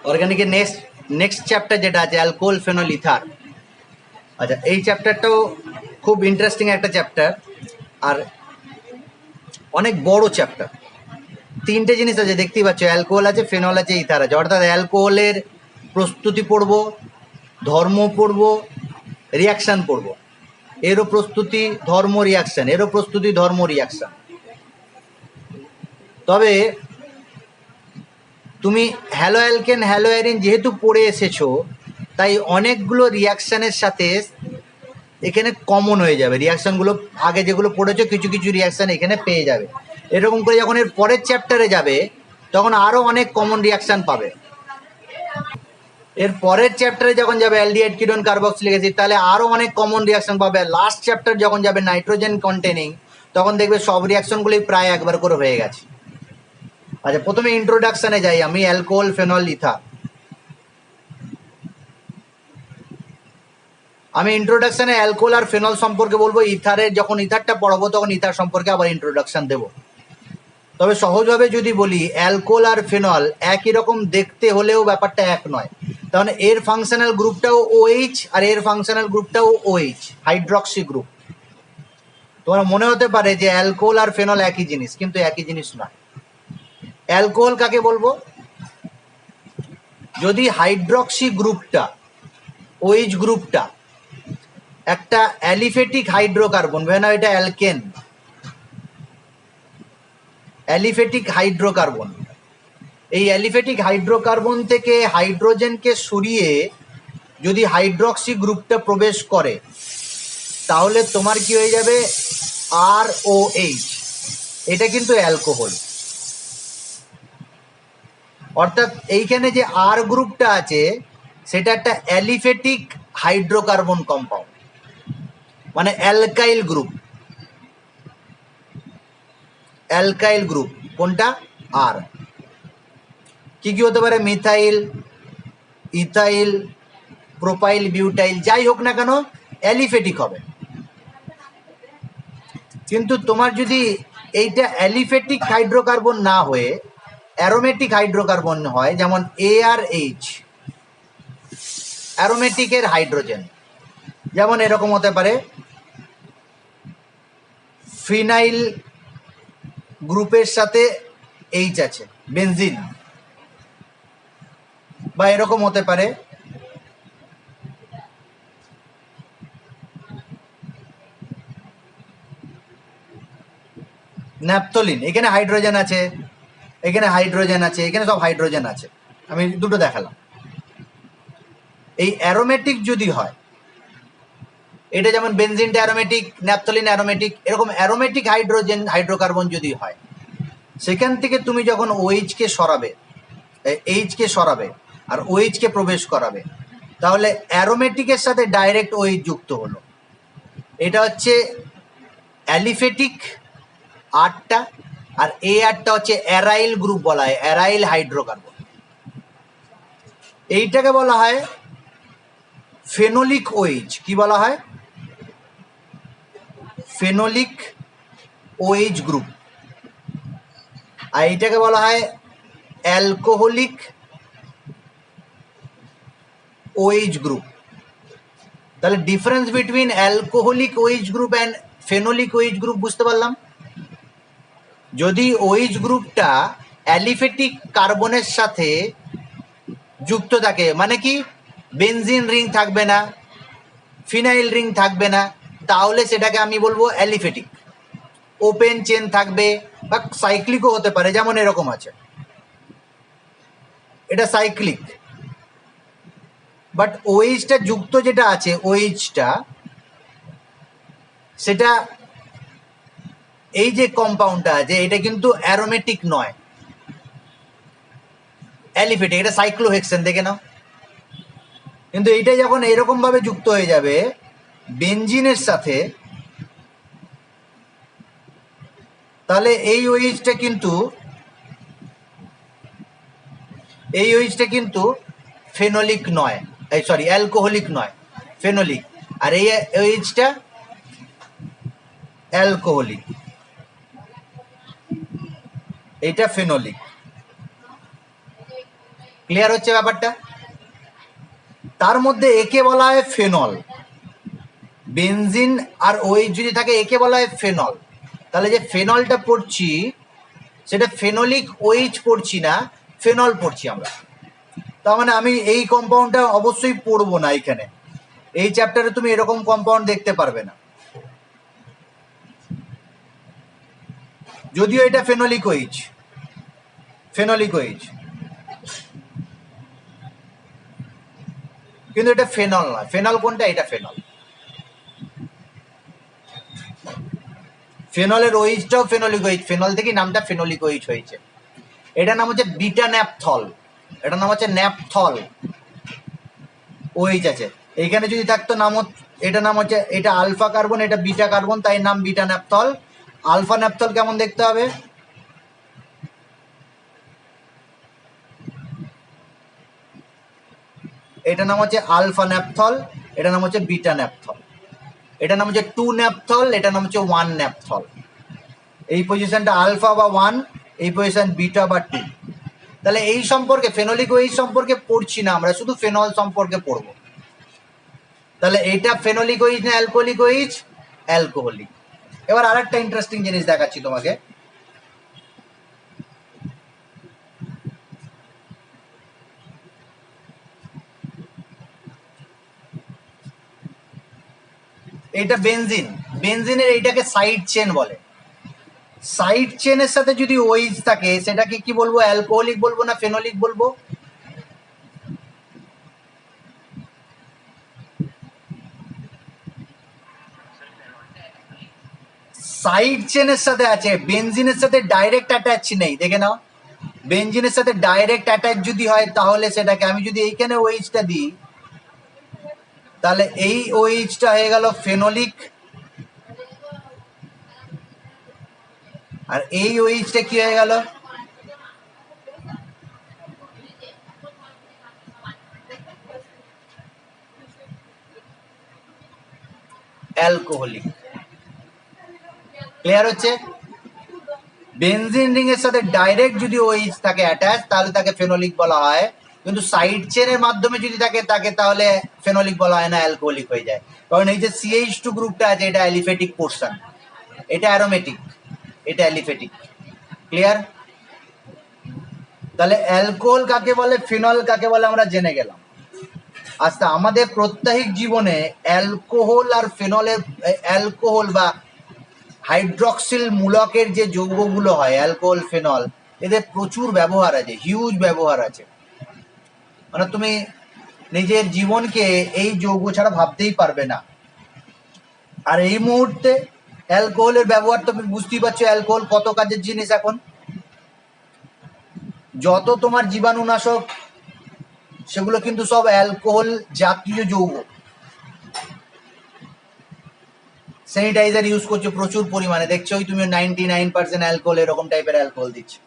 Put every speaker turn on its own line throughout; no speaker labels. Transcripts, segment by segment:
অর্গানিকের next chapter যেটা আছে alcohol phenol ether. আচ্ছা, এই চ্যাপ্টারটাও খুব ইন্টারেস্টিং একটা চ্যাপ্টার আর অনেক বড় চ্যাপ্টার। তিনটে জিনিস আছে, দেখতেই পাচ্ছ, অ্যালকোহল আছে, ফেনল আছে, ইথার আছে। অর্থাৎ অ্যালকোহলের প্রস্তুতি পড়ব, ধর্ম পড়ব, রিয়াকশান পড়ব। এরও প্রস্তুতি, ধর্ম, রিয়াকশান, এরও প্রস্তুতি, ধর্ম, রিয়াকশান। তবে তুমি হ্যালো অ্যালকেন হ্যালো অ্যারিন যেহেতু পড়ে এসেছো, তাই অনেকগুলো রিয়াকশানের সাথে এখানে কমন হয়ে যাবে। রিয়াকশানগুলো আগে যেগুলো পড়েছো কিছু কিছু রিয়াকশান এখানে পেয়ে যাবে। এরকম করে যখন এর পরের চ্যাপ্টারে যাবে তখন আরও অনেক কমন রিয়াকশান পাবে। এর পরের চ্যাপ্টারে যখন যাবে অ্যালডিহাইড কিটোন কার্বক্সিলিক অ্যাসিড, তাহলে আরও অনেক কমন রিয়াকশান পাবে। লাস্ট চ্যাপ্টার যখন যাবে নাইট্রোজেন কন্টেনিং, তখন দেখবে সব রিয়াকশনগুলোই প্রায় একবার করে হয়ে গেছে। আচ্ছা, প্রথমে ইন্ট্রোডাকশানে যাই আমি। Alcohol phenol ether. আমি ইন্ট্রোডাকশানে অ্যালকোহল আর ফেনল সম্পর্কে বলবো। ইথারের যখন ইথারটা পড়াবো তখন ইথার সম্পর্কে আবার ইন্ট্রোডাকশান দেবো। তবে সহজভাবে যদি বলি, অ্যালকোহল আর ফেনল একই রকম দেখতে হলেও ব্যাপারটা এক নয়। তাহলে এর ফাংশনাল গ্রুপটাও OH আর এর ফাংশনাল গ্রুপটাও OH, হাইড্রক্সি গ্রুপ। তোমার মনে হতে পারে যে অ্যালকোহল আর ফেনল একই জিনিস, কিন্তু একই জিনিস নয়। অ্যালকোহল কাকে বলবো? যদি হাইড্রক্সি গ্রুপটা, OH গ্রুপটা একটা অ্যালিফেটিক হাইড্রোকার্বন, ভেনা এটা অ্যালকেন, অ্যালিফেটিক হাইড্রোকার্বন। এই অ্যালিফেটিক হাইড্রোকার্বন থেকে হাইড্রোজেনকে সরিয়ে যদি হাইড্রক্সি গ্রুপটা প্রবেশ করে, তাহলে তোমার কি হয়ে যাবে? ROH। এটা কিন্তু অ্যালকোহল। অর্থাৎ এইখানে যে আর গ্রুপটা আছে সেটা একটা অ্যালিফেটিক হাইড্রোকার্বন কম্পাউন্ড, মানে অ্যালকাইল গ্রুপ। অ্যালকাইল গ্রুপ কোনটা? আর। কি কি হতে পারে? মিথাইল, ইথাইল, প্রোপাইল, বিউটাইল, যাই হোক না কেন অ্যালিফেটিক হবে। কিন্তু তোমার যদি এইটা অ্যালিফেটিক হাইড্রোকার্বন না হয়ে অ্যারোমেটিক হাইড্রোকার্বন হয়, যেমন ARH, অ্যারোমেটিকের হাইড্রোজেন, যেমন এরকম হতে পারে ফিনাইল গ্রুপের সাথে H আছে, বেনজিন, বা এরকম হতে পারে ন্যাপথলিন। এখানে হাইড্রোজেন আছে, এখানে হাইড্রোজেন আছে, এখানে সব হাইড্রোজেন আছে। আমি দুটো দেখালাম। এই অ্যারোমেটিক যদি হয়, এটা যেমন বেনজিনটা অ্যারোমেটিক, ন্যাপথলিন অ্যারোমেটিক, এরকম অ্যারোমেটিক হাইড্রোজেন হাইড্রোকার্বন যদি হয়, সেখান থেকে তুমি যখন OH কে সরাবে, H কে সরাবে আর OH কে প্রবেশ করাবে, তাহলে অ্যারোমেটিকের সাথে ডাইরেক্ট OH যুক্ত হলো। এটা হচ্ছে অ্যালিফেটিক আরটা, আর ARটা হচ্ছে অ্যারাইল গ্রুপ বলা হয়, অ্যারাইল হাইড্রোকার্বন। এইটাকে বলা হয় ফেনোলিক OH। কি বলা হয়? Phenolic OH group. আর এইটাকে বলা হয় অ্যালকোহলিক OH গ্রুপ। তাহলে difference between alcoholic OH group and phenolic OH group বুঝতে পারলাম। যদি OH গ্রুপটা অ্যালিফেটিক কার্বনের সাথে যুক্ত থাকে, মানে কি বেনজিন রিং থাকবে না, ফিনাইল রিং থাকবে না, তাহলে সেটাকে আমি বলবো অ্যালিফেটিক। ওপেন চেন থাকবে বা সাইক্লিকও হতে পারে, যেমন এরকম আছে, এটা সাইক্লিক। বাট OHটা যুক্ত যেটা আছে, OHটা সেটা এই যে কম্পাউন্ডটা আছে এটা কিন্তু অ্যারোমেটিক নয়, অ্যালিফেটিক। এটা সাইক্লোহেক্সেন, দেখে নাও। কিন্তু এইটা যখন এরকম ভাবে যুক্ত হয়ে যাবে বেনজিনের সাথে, তাহলে এই OHটা কিন্তু ফেনোলিক নয়, সরি অ্যালকোহলিক নয়, ফেনোলিক। আর এই OHটা অ্যালকোহলিক, এটা ফেনোলিক। ক্লিয়ার হচ্ছে ব্যাপারটা? তার মধ্যে একে বলা হয় ফেনল, বেনজিন আর ওইচ যদি থাকে একে বলা হয় ফেনল। তাহলে যে ফেনলটা পড়ছি সেটা ফেনলিক ওইচ পড়ছি না, ফেনল পড়ছি আমরা। তার মানে আমি এই কম্পাউন্ডটা অবশ্যই পড়বো না। এখানে এই চ্যাপ্টারে তুমি এরকম কম্পাউন্ড দেখতে পারবে না, যদিও এটা ফেনলিক ওইচ, ফেনলিক ওইচ, কিন্তু এটা ফেনল নয়। ফেনল কোনটা? এটা ফেনল। ফেনলের ওইচটাও ফেনলিক ওইচ, ফেনল থেকে নামটা ফেনলিক ওইচ হয়েছে। এটার নাম হচ্ছে বিটা ন্যাপথল, এটার নাম হচ্ছে ন্যাপথল, ওইচ আছে। এইখানে যদি থাকতো নাম, এটা নাম হচ্ছে, এটা আলফা কার্বন, এটা বিটা কার্বন, তাই নাম বিটা ন্যাপথল। আলফা ন্যাপথল কেমন দেখতে হবে? এটা নাম হচ্ছে আলফা ন্যাপথল, এটা নাম হচ্ছে বিটা ন্যাপথল। এটা নাম হচ্ছে 2 ন্যাপথল, এটা নাম হচ্ছে 1 ন্যাপথল। এই পজিশনটা আলফা বা 1, এই পজিশন বিটা বা 2। তাহলে এই সম্পর্কে ফেনলিক ওইচ সম্পর্কে পড়ছি না আমরা, শুধু ফেনল সম্পর্কে পড়বো। তাহলে এটা ফেনলিক ওইচ না অ্যালকোহলিক ওইচ? অ্যালকোহলিক। এবার আরেকটা ইন্টারেস্টিং জিনিস দেখাচ্ছি তোমাকে। এটা বেনজিন, বেনজিনের এইটাকে সাইড চেন বলে। সাইড চেনের সাথে যদি ওইচ থাকে সেটাকে কি বলবো? অ্যালকোহলিক বলবো না ফেনলিক বলবো? সাইড চেনের সাথে আছে, বেনজিনের সাথে ডাইরেক্ট অ্যাটাচ নেই, দেখে নাও। বেনজিনের সাথে ডাইরেক্ট অ্যাটাচ যদি হয় তাহলে সেটাকে, আমি যদি এইখানে ওইচটা দিই তাহলে এই ওইচটা হয়ে গেল ফেনলিক, আর এই ওইচটা কি হয়ে গেল? অ্যালকোহলিক। ক্লিয়ার হচ্ছে? বেনজিন রিং এর সাথে ডাইরেক্ট যদি ওইচ থাকে অ্যাটাচ তাহলে তাকে ফেনলিক বলা হয়, কিন্তু সাইড চেনের মাধ্যমে যদি থাকে তাহলে ফেনলিক বলা হয় না, অ্যালকোহলিক হয়ে যায়। কারণ এই যে CH2 গ্রুপটা আছে এটা অ্যালিফেটিক পোর্শন, এটা অ্যারোমেটিক, এটা অ্যালিফেটিক। ক্লিয়ার? তাহলে অ্যালকোহল কাকে বলে, ফিনল কাকে বলে আমরা জেনে গেলাম। আচ্ছা, আমাদের প্রত্যাহিক জীবনে অ্যালকোহল আর ফেনলের, অ্যালকোহল বা হাইড্রক্সিল মূলকের যে যৌগগুলো হয় অ্যালকোহল ফেনল, এদের প্রচুর ব্যবহার আছে, হিউজ ব্যবহার আছে। মানে তুমি নিজের জীবনকে এই যৌগ ছাড়া ভাবতেই পারবে না। আর এই মুহূর্তে অ্যালকোহলের ব্যবহার তুমি বুঝতেই পারছো, অ্যালকোহল কত কাজের জিনিস। এখন যত তোমার জীবাণুনাশক সেগুলো কিন্তু সব অ্যালকোহল জাতীয় যৌগ। স্যানিটাইজার ইউজ করছো প্রচুর পরিমাণে, দেখছোই তুমি 99% অ্যালকোহল, এরকম টাইপের অ্যালকোহল দিচ্ছে।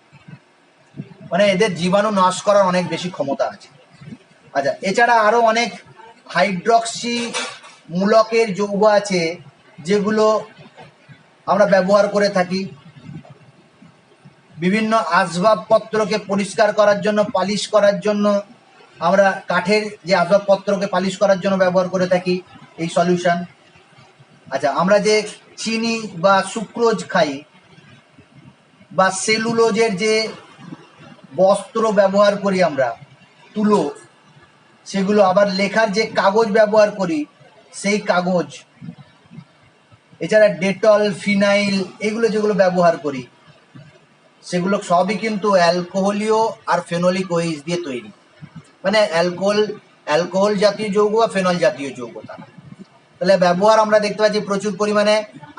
মানে এদের জীবাণু নাশ করার অনেক বেশি ক্ষমতা আছে। আচ্ছা, এছাড়া আরো অনেক হাইড্রক্সি মূলকের যৌগ আছে যেগুলো আমরা ব্যবহার করে থাকি বিভিন্ন আসবাবপত্রকে পরিষ্কার করার জন্য, পালিশ করার জন্য। আমরা কাঠের যে আসবাবপত্রকে পালিশ করার জন্য ব্যবহার করে থাকি এই সলিউশন। আচ্ছা, আমরা যে চিনি বা সুক্রোজ খাই, বা সেলুলোজের যে বস্ত্র ব্যবহার করি আমরা, তুলো, সেগুলো, আবার লেখার যে কাগজ ব্যবহার করি সেই কাগজ, এছাড়া ডেটল, ফিনাইল, এগুলো যেগুলো ব্যবহার করি সেগুলো সবই কিন্তু অ্যালকোহলীয় আর ফেনলিক ওইচ দিয়ে তৈরি। মানে অ্যালকোহল জাতীয় যৌগ বা ফেনল জাতীয় যৌগ তারা। তাহলে ব্যবহার আমরা দেখতে পাচ্ছি প্রচুর পরিমাণে।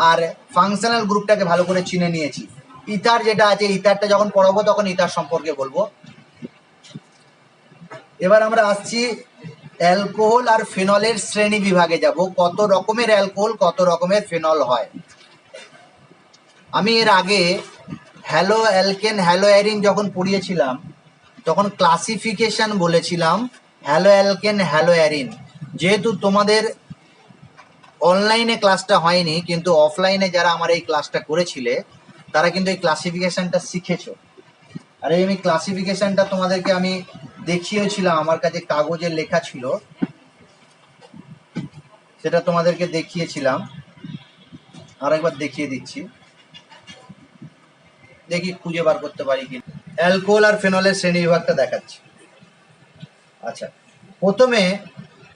আর ফাংশনাল গ্রুপটাকে ভালো করে চিনে নিয়েছি। ইথার যেটা আছে, ইথারটা যখন পড়াবো তখন ইথার সম্পর্কে বলবো। এবার আমরা আসছি অ্যালকোহল আর ফেনলের শ্রেণী বিভাগে যাব, কত রকমের অ্যালকোহল কত রকমের ফেনল হয়। আমি এর আগে হ্যালো অ্যালকেন হ্যালো অ্যারিন যখন পড়িয়েছিলাম তখন ক্লাসিফিকেশন বলেছিলাম হ্যালো অ্যালকেন হ্যালো অ্যারিন। যেহেতু তোমাদের অনলাইনে ক্লাসটা হয়নি, কিন্তু অফলাইনে যারা আমার এই ক্লাসটা করেছিলে তারা কিন্তু এই ক্লাসিফিকেশনটা শিখেছো। আর এই আমি ক্লাসিফিকেশনটা তোমাদেরকে আমি দেখিয়েছিলাম, আমার কাছে কাগজে লেখা ছিল, সেটা তোমাদেরকে দেখিয়েছিলাম, আরেকবার দেখিয়ে দিচ্ছি, দেখি খুঁজে বার করতে পারি কি। অ্যালকোহল আর ফেনলের শ্রেণী বিভাগটা দেখাচ্ছি। আচ্ছা, প্রথমে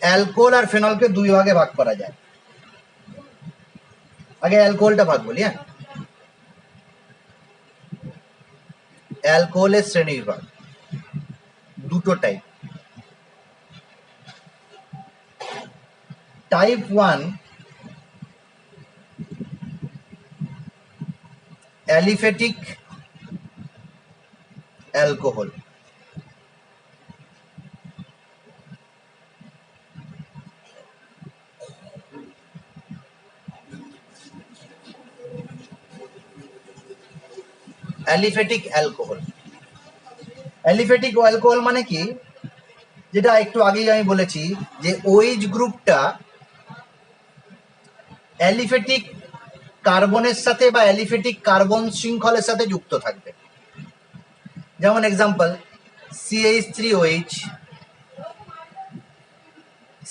অ্যালকোহল আর ফেনলকে দুই ভাগে ভাগ করা যায়। আগে অ্যালকোহলটা ভাগ বলি। হ্যাঁ, অ্যালকোহলের শ্রেণী বিভাগ দুটো type. Type 1 aliphatic alcohol. Aliphatic alcohol, aliphatic alcohol মানে কি, যেটা একটু আগেই আমি বলেছি যে ওএইচ গ্রুপটা অ্যালিফেটিক কার্বনের সাথে বা অ্যালিফেটিক কার্বন শৃঙ্খলের সাথে যুক্ত থাকবে। যেমন এক্সাম্পল CH3OH,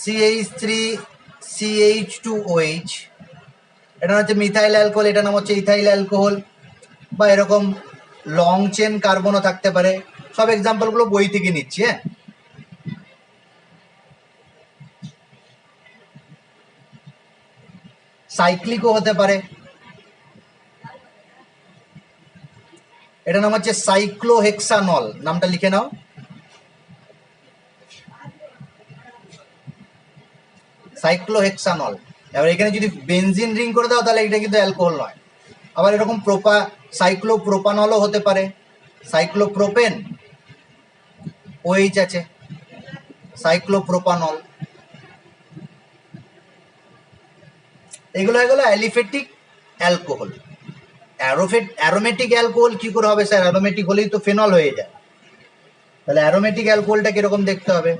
CH3CH2OH, এটা হচ্ছে মিথাইল অ্যালকোহল, এটা নাম হচ্ছে ইথাইল অ্যালকোহল, বা এরকম লং চেন কার্বনও থাকতে পারে। সব এক্সাম্পলগুলো বই থেকে নিচ্ছি। হ্যাঁ, সাইক্লিকও হতে পারে, এটা নাম হচ্ছে সাইক্লোহেক্সানল, নামটা লিখে নাও। সাইক্লোহেক্সানল। এবার এখানে যদি বেনজিন রিং করে দাও তাহলে এটা কিন্তু অ্যালকোহল নয়। আবার এরকম সাইক্লোপ্রোপানলও হতে পারে, সাইক্লোপ্রোপেন OH আছে, সাইক্লোপ্রোপানল, এগুলো এগুলো অ্যালিফেটিক অ্যালকোহল। অ্যারোমেটিক অ্যালকোহল কি করে হবে স্যার? অ্যারোমেটিক হলেই তো ফেনল হয়ে যায়। তাহলে অ্যারোমেটিক অ্যালকোহলটা কিরকম দেখতে হবে?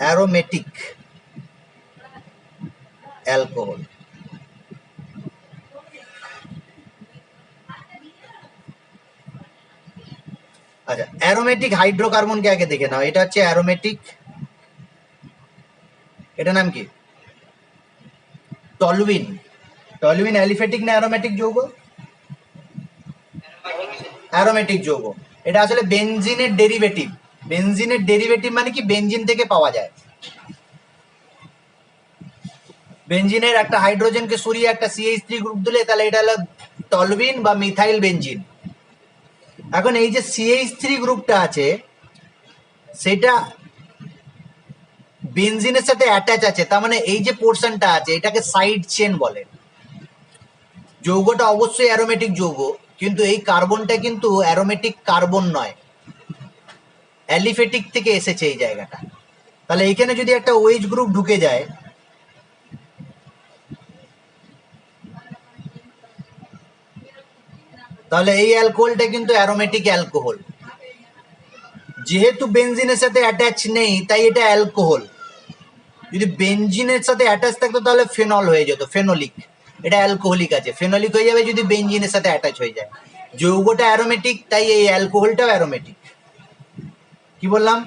অ্যারোমেটিক অ্যালকোহল, আচ্ছা অ্যারোমেটিক হাইড্রোকার্বনকে আগে দেখে নাও। এটা হচ্ছে অ্যারোমেটিক, এটা নাম কি? টলুইন। টলুইন অ্যালিফেটিক না অ্যারোমেটিক যৌগ? অ্যারোমেটিক যৌগ। এটা আসলে বেনজিনের ডেরিভেটিভ। বেনজিনের ডেরিভেটিভ মানে কি? বেনজিন থেকে পাওয়া যায়। বেনজিনের একটা হাইড্রোজেনকে সরিয়ে একটা CH3 গ্রুপ দিলে তাহলে এটা হলো টলুইন বা মিথাইল বেনজিন। এখন এই যে CH3 গ্রুপটা আছে সেটা বেনজিনের সাথে অ্যাটাচ আছে, তার মানে এই যে পোর্শনটা আছে এটাকে সাইড চেন বলে। যৌগটা অবশ্যই অ্যারোমেটিক যৌগ, কিন্তু এই কার্বনটা কিন্তু অ্যারোমেটিক কার্বন নয়, অ্যালিফেটিক থেকে এসেছে এই জায়গাটা। তাহলে এখানে যদি একটা OH গ্রুপ ঢুকে যায় তাহলে এই অ্যালকোহলটা কিন্তু অ্যারোমেটিক অ্যালকোহল। যেহেতু বেনজিনের সাথে অ্যাটাচ নেই তাই এটা অ্যালকোহল। যদি বেনজিনের সাথে অ্যাটাচ থাকতো তাহলে ফেনল হয়ে যেত, ফেনোলিক। এটা অ্যালকোহলিক আছে, ফেনোলিক হয়ে যাবে যদি বেনজিনের সাথে অ্যাটাচ হয়ে যায়। যৌগটা অ্যারোমেটিক তাই এই অ্যালকোহলটাও অ্যারোমেটিক। কি বললাম?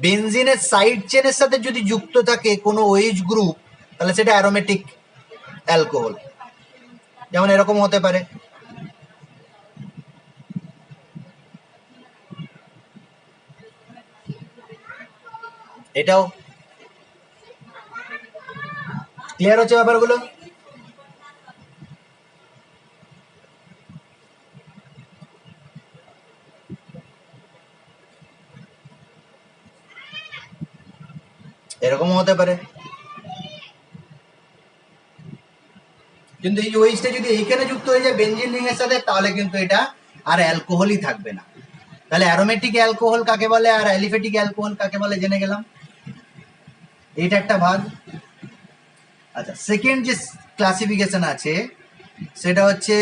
বেনজিনের সাইড চেনের সাথে যদি যুক্ত থাকে কোনো OH গ্রুপ তাহলে সেটা অ্যারোমেটিক অ্যালকোহল। যেমন এরকম হতে পারে, এটাও। ক্লিয়ার হচ্ছে ব্যাপারগুলো? এরকমও হতে পারে। কিন্তু এই ওএইচটা যদি এইখানে যুক্ত হয়ে যায় বেনজিন রিং এর সাথে তাহলে কিন্তু এটা আর অ্যালকোহলই থাকবে না। তাহলে অ্যারোমেটিক অ্যালকোহল কাকে বলে আর অ্যালিফেটিক অ্যালকোহল কাকে বলে জেনে গেলাম। এইটা একটা ভাগ। আচ্ছা, সেকেন্ড যে ক্লাসিফিকেশন আছে সেটা হচ্ছে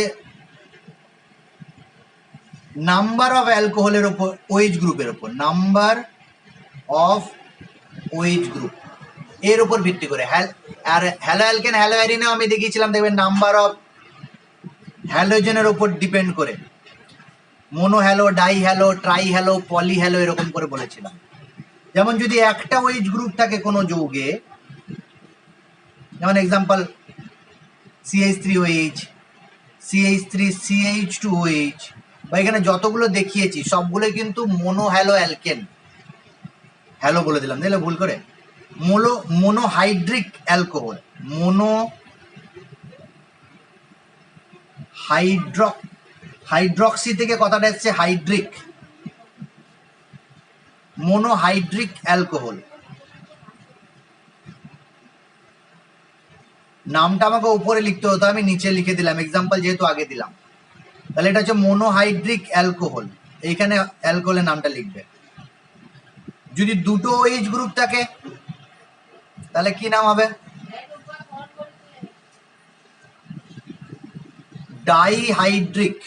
নাম্বার অফ অ্যালকোহলের ওপর, OH গ্রুপের ওপর, নাম্বার অফ OH গ্রুপ এর উপর ভিত্তি করে। আর হ্যালো অ্যালকেন হ্যালো অ্যারিনেও আমি দেখিয়েছিলাম, দেখবেন নাম্বার অফ হ্যালোজেনের উপর ডিপেন্ড করে mono hello, die hello, try hello, পলি হ্যালো এরকম করে বলেছিলাম। যেমন যদি একটা ওএইচ গ্রুপ থাকে কোনো যৌগে, যেমন এক্সাম্পল CH3OH, CH3CH2OH, বা এখানে যতগুলো দেখিয়েছি সবগুলো কিন্তু মোনো হ্যালো অ্যালকেন। হ্যালো বলে দিলাম, দেখলে ভুল করে। মোনোহাইড্রিক অ্যালকোহল, হাইড্রক্সি থেকে কথাটা এসছে হাইড্রিক, মোনোহাইড্রিক অ্যালকোহল। নামটা আমাকে উপরে লিখতে হতো, আমি নিচে লিখে দিলাম, এক্সাম্পল যেহেতু আগে দিলাম। তাহলে এটা হচ্ছে মোনোহাইড্রিক অ্যালকোহল, এইখানে অ্যালকোহলের নামটা লিখবে। যদি দুটো OH গ্রুপ থাকে তাহলে কি নাম হবে? Dihydric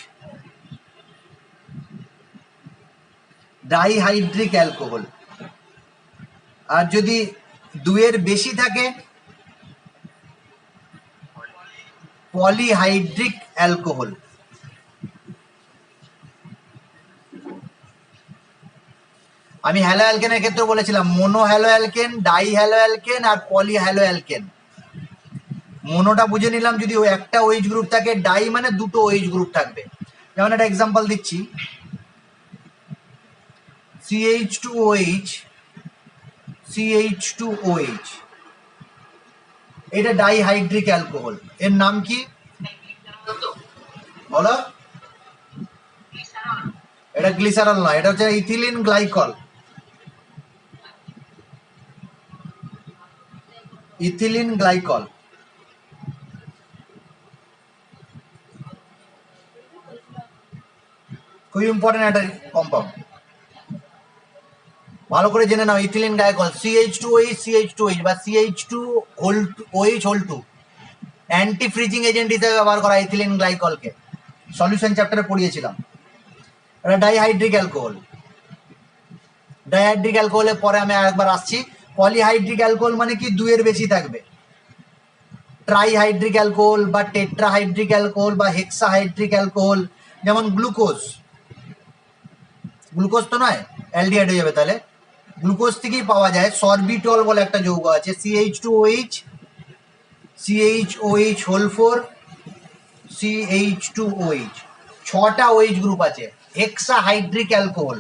alcohol. আর যদি দুয়ের বেশি থাকে পলিহাইড্রিক অ্যালকোহল। আমি হ্যালো অ্যালকেনের ক্ষেত্রে বলেছিলাম mono hello alkane, die hello alkane আর পলি হ্যালো অ্যালকেন। মোনোটা বুঝে নিলাম যদি ওই একটা OH গ্রুপ থাকে, ডাই মানে দুটো OH গ্রুপ থাকবে। যেমন একটা এক্সাম্পল দিচ্ছি, CH2OH, CH2OH, এটা ডাইহাইড্রিক অ্যালকোহল। এর নাম কি বলো? এটা গ্লিসারল নয়, এটা হচ্ছে ইথিলিন গ্লাইকল। Ethylene glycol. খুব ইম্পর্টেন্ট একটা কম্পাউন্ড, ভালো করে জেনে নাও। ইথিলিন গ্লাইকল, CH2OH, CH2OH বা CH2OH, অ্যান্টি ফ্রিজিং এজেন্ট হিসেবে ব্যবহার করা ইথিলিন গ্লাইকলকে, সলিউশন চ্যাপ্টারে পড়িয়েছিলাম। এটা ডাইহাইড্রিক অ্যালকোহল। ডাইহাইড্রিক অ্যালকোহলের পরে আমি আরেকবার আসছি। পলিহাইড্রিক অ্যালকোহল মানে কি দুইয়ের বেশি থাকবে। ট্রাইহাইড্রিক অ্যালকোহল বা টেট্রাহাইড্রিক অ্যালকোহল বা হেক্সাহাইড্রিক অ্যালকোহল, যেমন গ্লুকোজ। গ্লুকোজ তো নয়, অ্যালডিহাইড হয়ে যাবে তাহলে। গ্লুকোজ থেকেই পাওয়া যায় সরবিটল বলে একটা যৌগ আছে, CH2OH, CHOH4, CH2OH, 6টা OH গ্রুপ আছে। হেক্সাহাইড্রিক অ্যালকোহল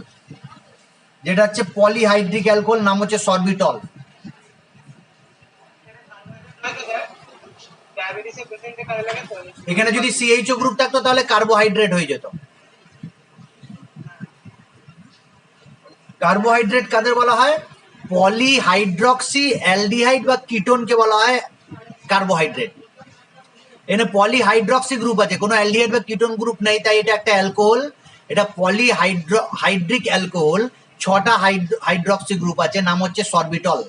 যেটা হচ্ছে পলিহাইড্রিক অ্যালকোহল, নাম হচ্ছে সরবিটল। এখানে যদি CHO গ্রুপ থাকতো তাহলে কার্বোহাইড্রেট হয়ে যেত। কার্বোহাইড্রেট কাদের বলা হয়? পলিহাইড্রক্সি অ্যালডিহাইড বা কিটোনকে বলা হয় কার্বোহাইড্রেট। এখানে পলিহাইড্রক্সি গ্রুপ আছে, কোনো অ্যালডিহাইড বা কিটোন গ্রুপ নেই, তাই এটা একটা অ্যালকোহল। এটা পলিহাইড্রিক অ্যালকোহল, 6টা হাইড্রক্সি গ্রুপ আছে, নাম হচ্ছে সরবিটল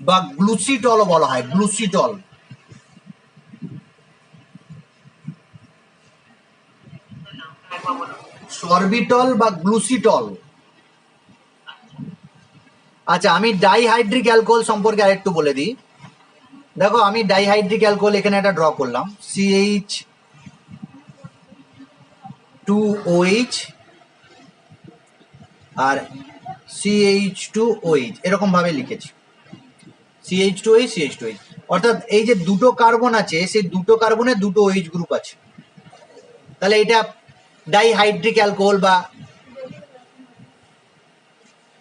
বা গ্লুসিটলও বলা হয়, গ্লুসিটল। সরবিটল বা গ্লুসিটল। আচ্ছা, আমি ডাইহাইড্রিক অ্যালকোহল সম্পর্কে আরেকটু বলে দিই। দেখো, আমি ডাইহাইড্রিক অ্যালকোহল এখানে একটা ড্র করলাম, CH2OH আর CH2OH এরকম ভাবে লিখেছি, CH2OH, CH2OH। অর্থাৎ এই যে দুটো কার্বন আছে, সেই দুটো কার্বনে দুটো OH গ্রুপ আছে, তাহলে এটা ডাইহাইড্রিক অ্যালকোহল বা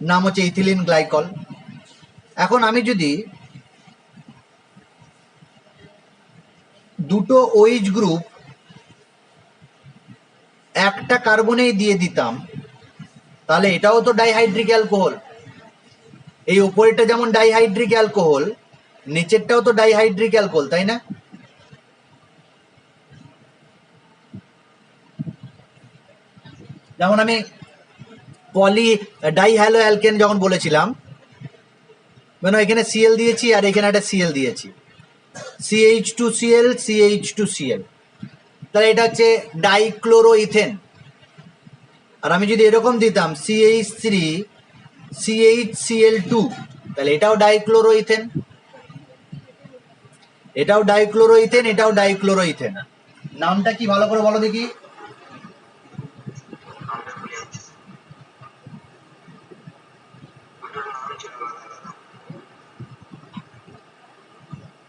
নাম হচ্ছে ইথিলিন গ্লাইকল। এখন আমি যদি দুটো OH গ্রুপ একটা কার্বনেই দিয়ে দিতাম তাহলে এটাও তো ডাইহাইড্রিক অ্যালকোহল। এই উপরেরটা যেমন ডাইহাইড্রিক অ্যালকোহল, নিচেরটাও তো ডাইহাইড্রিক অ্যালকোহল, তাই না? যেমন আমি ডাইহ্যালো অ্যালকেন যখন বলেছিলাম, মানে এখানে Cl দিয়েছি আর এখানে একটা Cl দিয়েছি, CH2Cl, CH2Cl, তাহলে এটা হচ্ছে ডাইক্লোরোইথেন। আর আমি যদি এরকম দিতাম CH3, CHCl2, তাহলে এটাও ডাইক্লোরোইথেন, এটাও ডাইক্লোরোইথেন, এটাও ডাইক্লোরোইথেন। নামটা কি ভালো করে বলো দেখি?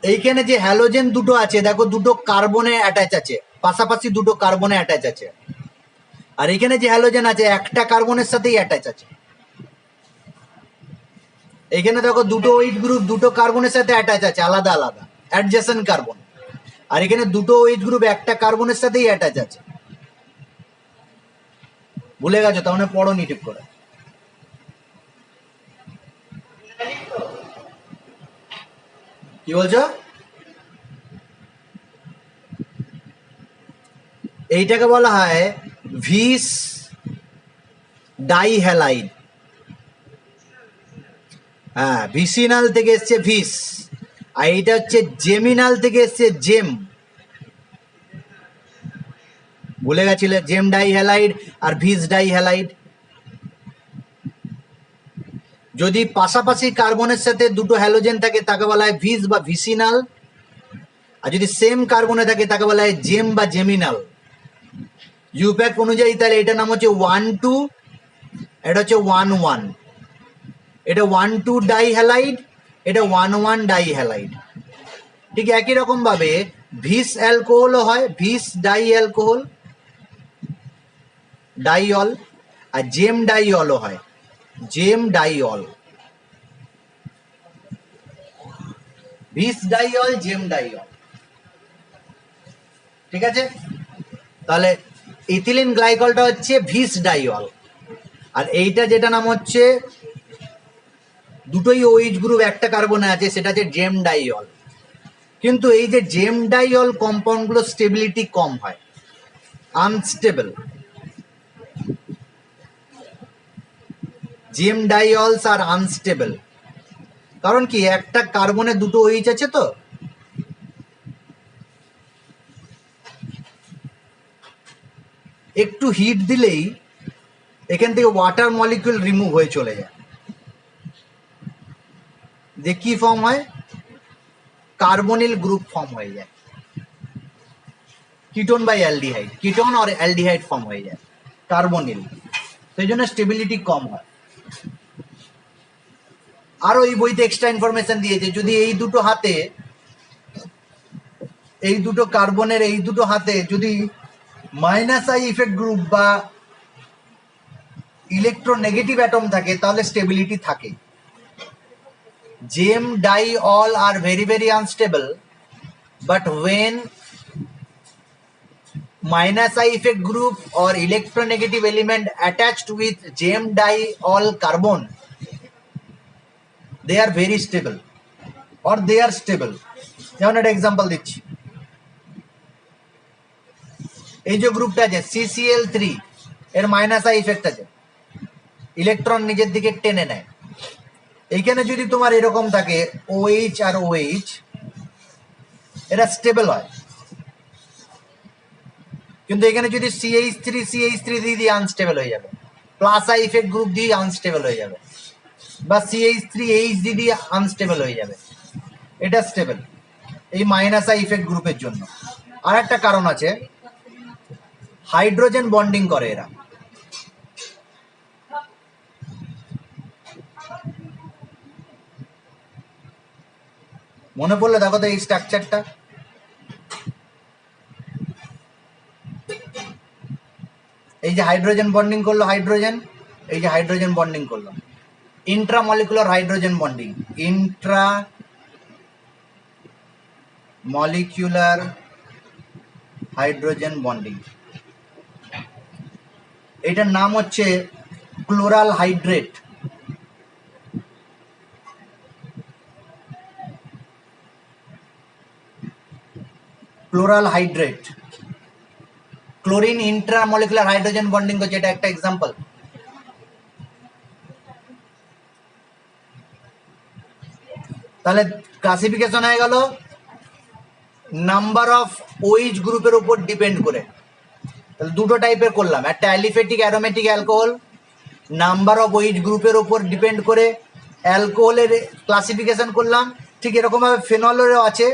এইখানে যে হ্যালোজেন দুটো আছে দেখো, দুটো কার্বনে অ্যাটাচ আছে, পাশাপাশি দুটো কার্বনে অ্যাটাচ আছে। আর এখানে যে হ্যালোজেন আছে একটা কার্বনের সাথেই অ্যাটাচ আছে। এখানে দেখো দুটো ওইচ গ্রুপ দুটো কার্বনের সাথে অ্যাটাচ আছে, আলাদা আলাদা অ্যাডজেসেন্ট কার্বন। আর এখানে দুটো ওইচ গ্রুপ একটা কার্বনের সাথেই অ্যাটাচ আছে। ভুলে গেছো তাহলে পড়োনি ঠিক করে। কি বলছো? এইটাকে বলা হয় ভিস ডাইহ্যালাইড। হ্যাঁ, ভিসিনাল থেকে এসছে ভিস, আর এইটা হচ্ছে জেমিনাল থেকে এসছে জেম। ভুলে গেছিলে? জেম ডাইহ্যালাইড আর ভিস ডাইহ্যালাইড। যদি পাশাপাশি কার্বনের সাথে দুটো হ্যালোজেন থাকে তাকে বলা হয় ভিস বা ভিসিনাল, আর যদি সেম কার্বনে থাকে তাকে বলা হয় জেম বা জেমিনাল। ইউপ্যাক অনুযায়ী তাহলে এটার নাম হচ্ছে 1,2, এটা হচ্ছে 1,1, এটা 1,2 ডাইহ্যালাইড, এটা 1,1 ডাইহ্যালাইড। ঠিক একই রকম ভাবে ভিস অ্যালকোহলও হয়, ভিস ডাই অ্যালকোহল ডাইঅল, আর জেম ডাইঅলও হয়, জেম ডাইঅল। ভিস ডাইঅল, জেম ডাইঅল। ঠিক আছে, তাহলে ইথিলিন গ্লাইকলটা হচ্ছে ভিস ডাইঅল, আর এইটা যেটা নাম হচ্ছে দুটোই ওইচ গ্রুপ একটা কার্বনে আছে সেটা হচ্ছে জেম ডাইঅল। কিন্তু এই যে জেম ডাইঅল কম্পাউন্ডগুলো স্টেবিলিটি কম হয়, আনস্টেবল। জেম ডাইঅলস আর আনস্টেবল, কারণ কি একটা কার্বনে দুটো ওইচ আছে, তো একটু হিট দিলেই এখান থেকে ওয়াটার মলিকিউল রিমুভ হয়ে চলে যায়। যে কি ফর্ম হয়? কার্বনিল গ্রুপ ফর্ম হয়ে যায়, কিটোন বাই অ্যালডিহাইড, কিটোন আর অ্যালডিহাইড ফর্ম হয়ে যায়, কার্বনিল। সেই জন্য স্টেবিলিটি কম হয়। আরো এই বইতে এক্সট্রা ইনফরমেশন দিয়েছে, যদি এই দুটো হাতে, এই দুটো কার্বনের এই দুটো হাতে যদি মাইনাস আই ইফেক্ট গ্রুপ বা ইলেকট্রোনেগেটিভ অ্যাটম থাকে তাহলে স্টেবিলিটি থাকে। Gem diol are very very unstable, but when minus I effect group or electronegative element attached with gem diol carbon, they are very stable or they are stable. যেমন একটা example দিচ্ছি, এই যে গ্রুপটা আছে CCl3, এর minus I effect আছে, electron নিজের দিকে টেনে নেয়। এইখানে যদি তোমার এরকম থাকে OH আর OH, এরা স্টেবল হয়। কিন্তু এখানে যদি CH3 দিয়ে আনস্টেবল হয়ে যাবে, প্লাস আই ইফেক্ট গ্রুপ দিয়ে আনস্টেবল হয়ে যাবে, বা CH3H দিয়ে আনস্টেবল হয়ে যাবে। এটা স্টেবল এই মাইনাস আই ইফেক্ট গ্রুপের জন্য। আর একটা কারণ আছে, হাইড্রোজেন বন্ডিং করে এরা। মনে পড়লে দেখো তো এই স্ট্রাকচারটা, এই যে হাইড্রোজেন বন্ডিং করলো, হাইড্রোজেন, এই যে হাইড্রোজেন বন্ডিং করলো, intramolecular hydrogen bonding, intramolecular hydrogen bonding. এটার নাম হচ্ছে chloral hydrate. Chloral hydrate, chlorine intramolecular hydrogen bonding করছে, এটা একটা এক্সাম্পল। তাহলে ক্লাসিফিকেশন হয়ে গেল নাম্বার অফ ওইচ গ্রুপের উপর ডিপেন্ড করে। তাহলে দুটো টাইপের করলাম, একটা aliphatic aromatic alcohol, number of OH গ্রুপের উপর ডিপেন্ড করে অ্যালকোহলের ক্লাসিফিকেশন করলাম। ঠিক এরকমভাবে ফেনলেরও আছে,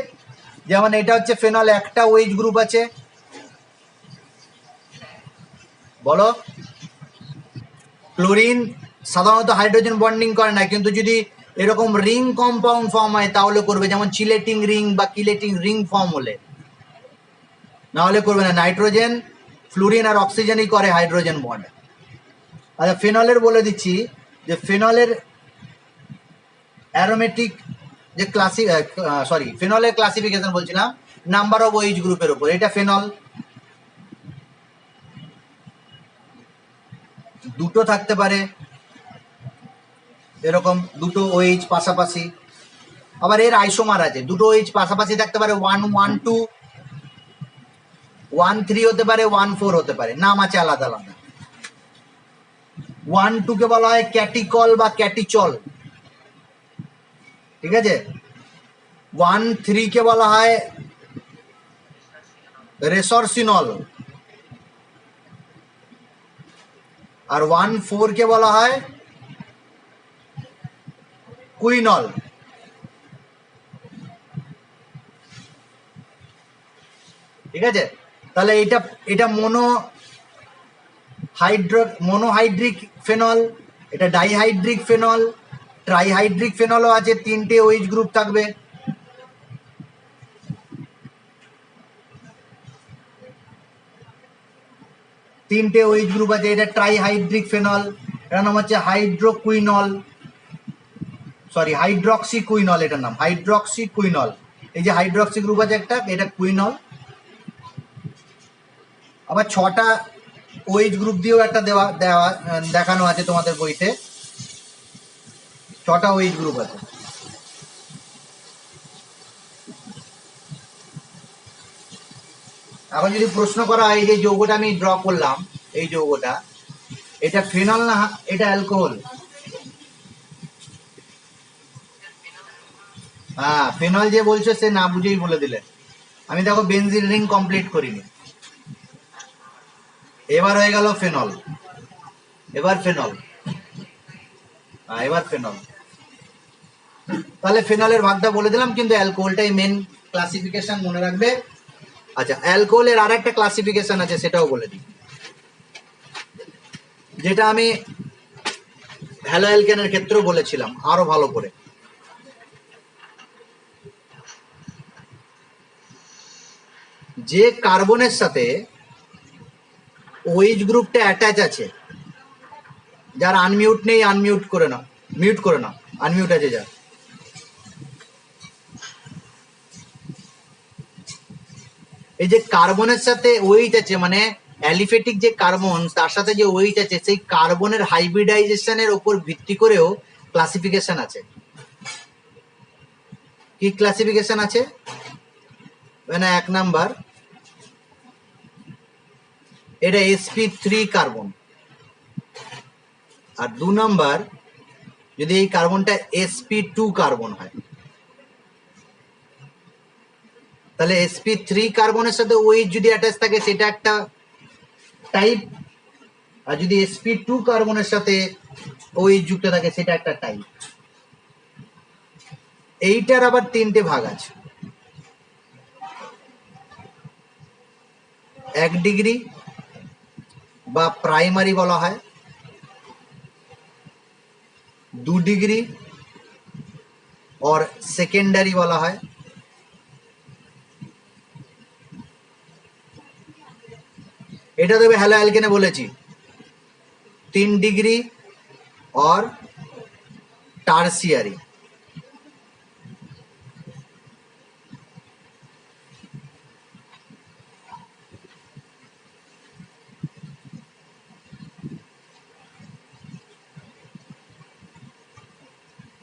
যেমন এটা হচ্ছে ফেনল, একটা ওইচ গ্রুপ আছে। বলো, ক্লোরিন সাধারণত হাইড্রোজেন বন্ডিং করে না, কিন্তু যদি এরকম রিং কম্পাউন্ড ফর্ম হয় তাহলে করবে, যেমন চিলেটিং রিং বা কিলেটিং রিং ফর্ম হলে, না হলে করবে না। নাইট্রোজেন, ফ্লুরিন আর অক্সিজেনই করে হাইড্রোজেন বন্ড। আচ্ছা ফেনলের বলে দিচ্ছি যে ফেনলের অ্যারোমেটিক যে ফেনলের ক্লাসিফিকেশন বলছিলাম নাম্বার অফ ওএইচ গ্রুপের উপর। এটা ফেনল দুটো থাকতে পারে, এরকম দুটো ওএইচ পাশাপাশি। আবার এর আইসোমার আছে, দুটো ওএইচ পাশাপাশি থাকতে পারে, 1,1,2, 1,3 হতে পারে, 1,4 হতে পারে, নাম আছে আলাদা আলাদা। 1,2 কে বলা হয় ক্যাটিকল বা ক্যাটিচল, ঠিক আছে। 1,3 কে বলা হয় রেসরসিনল, আর 1,4 কে বলা হয় কুইনল। ঠিক আছে, তাহলে এটা এটা মোনোহাইড্রিক ফেনল, এটা ডাইহাইড্রিক ফেনল, ট্রাইহাইড্রিক ফেনলও আছে, তিনটে ওএইচ গ্রুপ থাকবে। তিনটে ওএইচ গ্রুপ আছে। এটা ট্রাইহাইড্রিক ফেনল, এটার নাম হচ্ছে হাইড্রোকুইনল, সরি হাইড্রক্সি কুইনল, এটার নাম হাইড্রক্সি কুইনল। এই যে হাইড্রক্সি গ্রুপ আছে একটা, এটা কুইনল। আবার 6টা ওএইচ গ্রুপ দিয়েও একটা দেখানো আছে তোমাদের বইতে, 6টা ওএইচ গ্রুপ আছে। এখন যদি প্রশ্ন করা হয় এই যে যৌগটা আমি ড্র করলাম, এই যৌগটা এটা ফেনল না এটা অ্যালকোহল? হ্যাঁ ফেনল যে বলছো সে না বুঝেই বলে দিলে। আমি দেখো বেনজিন রিং কমপ্লিট করিনি, এবার হয়ে গেল ফেনল, এবার ফেনল, এবার ফেনল। তাহলে ফেনলের ভাগটা বলে দিলাম, কিন্তু অ্যালকোহলটাই মেন ক্লাসিফিকেশন, মনে রাখবে। আচ্ছা অ্যালকোহলের আর একটা ক্লাসিফিকেশন আছে, সেটাও বলে দিই, যেটা আমি হ্যালো অ্যালকেনের ক্ষেত্রেও বলেছিলাম আরো ভালো করে। যে কার্বনের সাথে ওএইচ গ্রুপটা অ্যাটাচ আছে, যার আনমিউট নেই আনমিউট করে নাও, মিউট করে নাও, আনমিউট আছে যার, এই যে কার্বনের সাথে ওএইচ আছে মানে অ্যালিফেটিক যে কার্বন তার সাথে যে ওএইচ আছে, সেই কার্বনের হাইব্রিডাইজেশনের উপর ভিত্তি করেও ক্লাসিফিকেশন আছে। কি ক্লাসিফিকেশন আছে? মানে 1 নাম্বার এটা sp3 কার্বন, আর 2 নাম্বার যদি এই কার্বনটা sp2 কার্বন হয়, তাহলে sp3 কার্বনের সাথে ওএইচ যদি অ্যাটাচ থাকে সেটা একটা টাইপ, আর যদি sp2 কার্বনের সাথে ওএইচ যুক্ত থাকে সেটা একটা টাইপ। এইটার আবার 3টে ভাগ আছে, 1 ডিগ্রি বা প্রাইমারি বলা হয়, 2 ডিগ্রি और সেকেন্ডারি বলা হয়, এটা দেবে হ্যালো অ্যালকেনে বলেছি 3 ডিগ্রি और টার্সিয়ারি।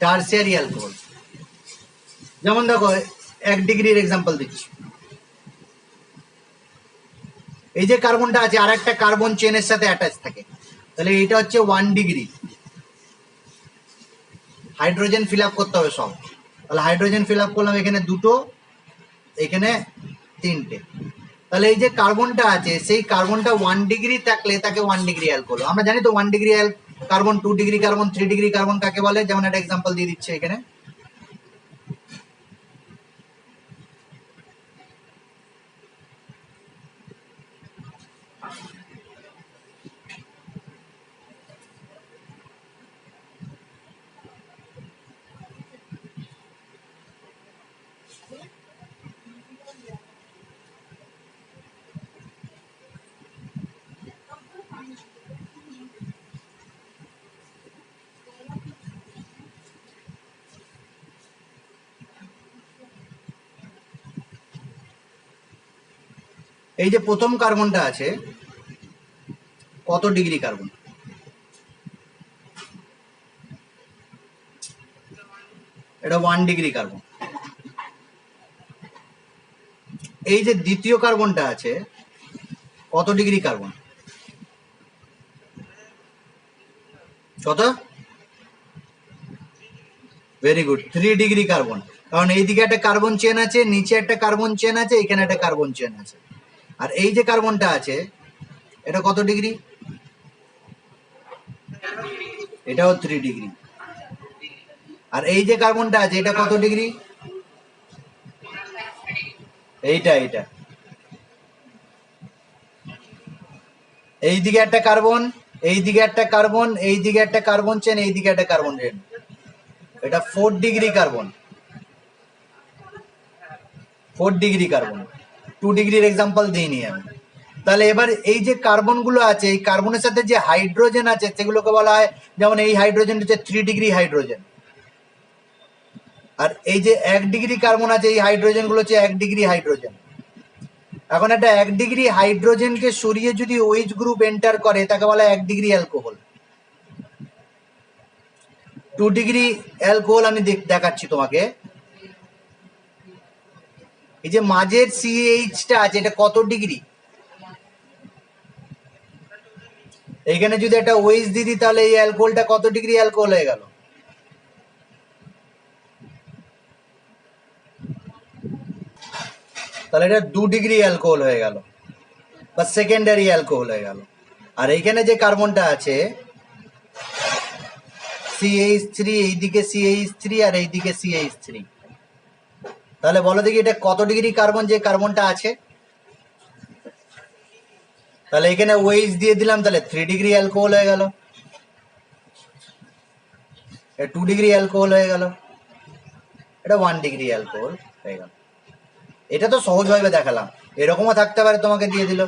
টার্সিয়ারি অ্যালকোহল, যেমন দেখো 1 ডিগ্রির এক্সাম্পল দিচ্ছি, এই যে কার্বনটা আছে আর একটা কার্বন চেনের সাথে অ্যাটাচ থাকে, তাহলে এটা হচ্ছে 1 ডিগ্রি, হাইড্রোজেন ফিল আপ করতে হবে সব, তাহলে হাইড্রোজেন ফিল আপ করলাম, এখানে 2টো, এখানে 3টে, তাহলে এই যে কার্বনটা আছে সেই কার্বনটা 1 ডিগ্রি থাকলে তাকে 1 ডিগ্রি অ্যালকোহল। আমরা জানি তো 1 degree carbon, 2 degree carbon, 3 degree carbon কাকে বলে, যেমন একটা এক্সাম্পল দিয়ে দিচ্ছে এখানে। এই যে প্রথম কার্বনটা আছে, কত ডিগ্রি কার্বন? এটা 1 ডিগ্রি কার্বন। এই যে দ্বিতীয় কার্বনটা আছে, কত ডিগ্রি কার্বন? কত? Very good, 3 degree carbon. কারণ এইদিকে একটা কার্বন চেন আছে, নিচে একটা কার্বন চেন আছে, এখানে একটা কার্বন চেন আছে। আর এই যে কার্বনটা আছে, এটা কত ডিগ্রি? এটাও 3 ডিগ্রি। আর এই যে কার্বনটা আছে, এটা কত ডিগ্রি? এইটা এইদিকে একটা কার্বন, এইদিকে একটা কার্বন, এইদিকে একটা কার্বন চেন, এইদিকে একটা কার্বন চেন, এটা 4 ডিগ্রি কার্বন। 4 degree carbon. 2 ডিগ্রির এক্সাম্পল দিইনি আমি। তাহলে এবার এই যে কার্বনগুলো আছে, এই কার্বনের সাথে যে হাইড্রোজেন আছে সেগুলোকে বলা হয়, যেমন এই হাইড্রোজেন হচ্ছে 3 ডিগ্রি হাইড্রোজেন। আর এই যে 1 ডিগ্রি কার্বন আছে, এই হাইড্রোজেন গুলো হচ্ছে 1 ডিগ্রি হাইড্রোজেন। এখন একটা 1 ডিগ্রি হাইড্রোজেনকে সরিয়ে যদি OH গ্রুপ এন্টার করে, তাকে বলা হয় 1 ডিগ্রি অ্যালকোহল। 2 ডিগ্রি অ্যালকোহল আমি দেখাচ্ছি তোমাকে। এই যে মাঝের CH-টা আছে, এটা কত ডিগ্রি? এইখানে যদি একটা OH দিয়ে দিই, তাহলে এই অ্যালকোহলটা কত ডিগ্রি অ্যালকোহল হয়ে গেল? তাহলে এটা 2 ডিগ্রি অ্যালকোহল হয়ে গেল, বা সেকেন্ডারি অ্যালকোহল হয়ে গেল। আর এইখানে যে কার্বনটা আছে CH3, এইদিকে CH3 আর এইদিকে CH3, তাহলে বলো দেখি এটা কত ডিগ্রি কার্বন যে কার্বনটা আছে? তাহলে এখানে OH দিয়ে দিলাম, তাহলে 3 ডিগ্রি অ্যালকোহল হয়ে গেল, 2 ডিগ্রি অ্যালকোহল হয়ে গেল, এটা 1 ডিগ্রি অ্যালকোহল হয়ে গেল। এটা তো সহজভাবে দেখালাম, এরকমও থাকতে পারে, তোমাকে দিয়ে দিল।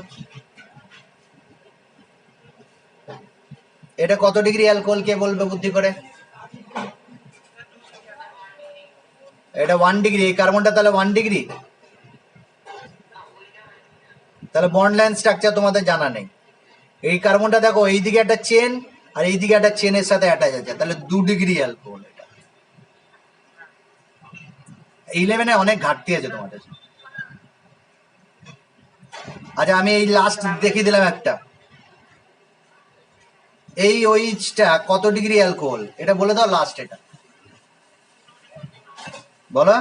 এটা কত ডিগ্রি অ্যালকোহল কে বলবে বুদ্ধি করে? এটা 1 ডিগ্রি। এই কার্বনটা তাহলে 1 ডিগ্রি। তাহলে বন্ড লাইন স্ট্রাকচার তোমাদের জানা নেই। এই কার্বনটা দেখো, এইদিকে একটা চেন আর এইদিকে একটা চেনের সাথে অ্যাটাচ আছে, তাহলে 2 ডিগ্রি অ্যালকোহল। এটা 11-এ অনেক ঘাটতি আছে তোমাদের। আচ্ছা, আমি এই লাস্ট দেখিয়ে দিলাম একটা। এই OH-টা কত ডিগ্রি অ্যালকোহল? এটা বলে দাও লাস্ট, এটা বলো।